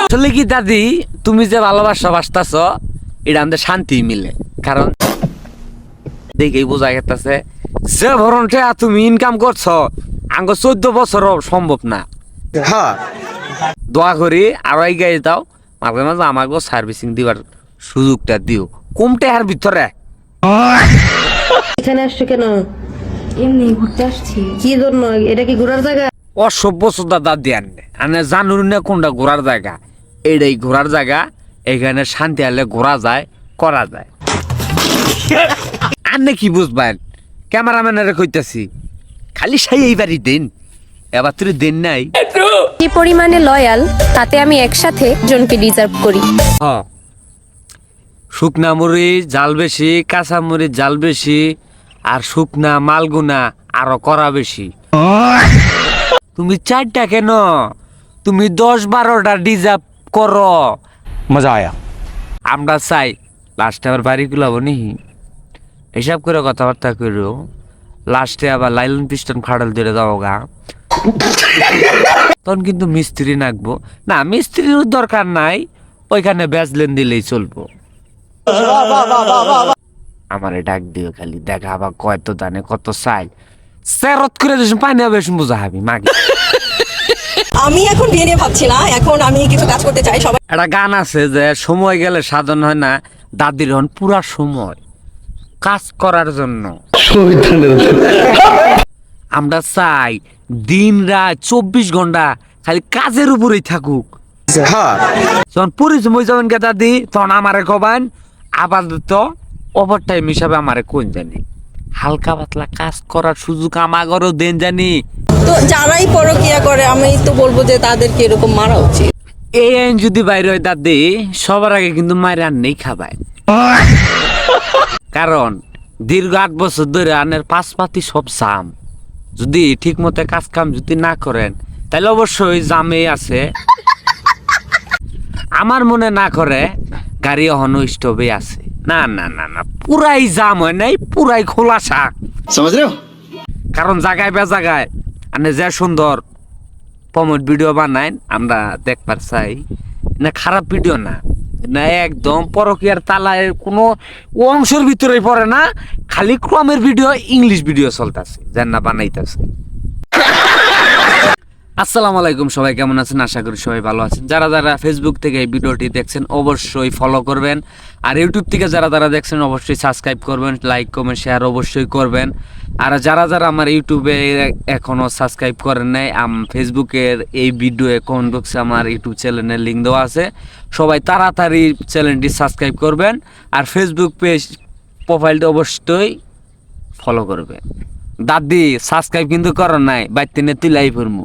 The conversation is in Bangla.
আসলে কি দাদি, তুমি যে ভালোবাসা বাসতাছ এটা আমাদের শান্তি মিলে। কারণ দেখেই বোঝা গেছে যে ভরণটা তুমি ইনকাম করছো আঙ্গ 14 বছরও সম্ভব না। দোয়া করি আরো এগিয়ে দাও, মাঝে মাঝে আমাকে সার্ভিসিং দিবার সুযোগটা দিও কমতে আর ভিতরে। এখানে আসছো কেন? এমনি ঘুরতে আসছি। কি জন্য? এটা কি ঘোরার জায়গা? অসভ্য শ্রদ্ধা দাদি আনে জানুন না কোনটা ঘোরার জায়গা। এইটাই ঘোরার জায়গা, এখানে শান্তি আলে ঘোরা যায়, করা যায়। আনে কি বুঝবেন, ক্যামেরাম্যানের কইতাছি খালি সেই এইবারই দিন, এবার তুই দিন নাই। কি পরিমাণে লয়াল তাতে আমি একসাথে জনকে ডিজার্ভ করি। শুকনা মরিচ জাল বেশি, কাঁচা মরিচ জাল বেশি, আর শুকনা মালগুনা আরো করা বেশি। তুমি 4টা কেন, তুমি 10-12টা ডিজার্ভ করো। মজা আয়া। আমরা চাই লাস্টে আবার বাড়ি গুলাবো নি, হিসাব করে কথাবার্তা করো। লাস্টে আবার লাইলন পিস্টন ফাড়ল ধরে দাও গা, তখন কিন্তু মিস্ত্রি নাকবো না। মিস্ত্রির দরকার নাই, ওইখানে ব্যাজলেন দিলেই চলবো। আমারে ডাক দিও খালি, দেখা আবার কত দানে কত চাই সেরত করে দিস পানি হবে বোঝা হাবি মাগে। আমি এখন বিয়ে নিয়ে ভাবছি না, এখন আমি কিছু কাজ করতে চাই। সবাই একটা গান আছে যে সময় গেলে সাধন হয় না, দাদির হন পুরা সময় কাজ করার জন্য। আমরা চাই দিন রাত 24 ঘন্টা খালি কাজের উপরেই থাকুক। যখন পরিচয় যাবেন কে দাদি, তখন আমারে কবেন আপাতত ওভার টাইম হিসাবে আমারে কোন জানি হালকা পাতলা কাজ করার সুযোগ আমাগরও দেন জানি। তো যারাই পরকিয়া করে আমি তো বলবো যে তাদেরকে এরকম মারা উচিত। এই আইন যদি বাইরে হয় দাদি, সবার আগে কিন্তু মায়ের আননেই খাবায়। কারণ দীর্ঘ 8 বছর ধরে আনের পাঁচ পাতি সব জাম, যদি ঠিক মতো কাজ কাম যদি না করেন তাহলে অবশ্যই জামে আছে। আমার মনে না করে গাড়ি অহনো স্টপে আছে। না না না না, পুরাই জাম হয় নাই, পুরাই খোলাসা। কারণ জায়গায় বে জায়গায় আনে যে সুন্দর প্রমোট ভিডিও বানাই আমরা দেখবার চাই না, খারাপ ভিডিও না, না একদম পরকীয়ার তালায় কোনো অংশের ভিতরে পড়ে না, খালি ক্রমের ভিডিও, ইংলিশ ভিডিও চলতেছে যেন না বানাইতেছে। আসসালামু আলাইকুম, সবাই কেমন আছেন? আশা করি সবাই ভালো আছেন। যারা যারা ফেসবুক থেকে এই ভিডিওটি দেখছেন অবশ্যই ফলো করবেন, আর ইউটিউব থেকে যারা যারা দেখছেন অবশ্যই সাবস্ক্রাইব করবেন, লাইক কমেন্ট শেয়ার অবশ্যই করবেন। আর যারা যারা আমার ইউটিউবে এখনও সাবস্ক্রাইব করেন নাই, ফেসবুকের এই ভিডিও কমেন্ট বক্সে আমার ইউটিউব চ্যানেলের লিঙ্ক দেওয়া আছে, সবাই তাড়াতাড়ি চ্যানেলটি সাবস্ক্রাইব করবেন, আর ফেসবুক পেজ প্রোফাইলটা অবশ্যই ফলো করবেন। দাদি সাবস্ক্রাইব কিন্তু করেন নাই, বাইতে তুই লাইভ করবো।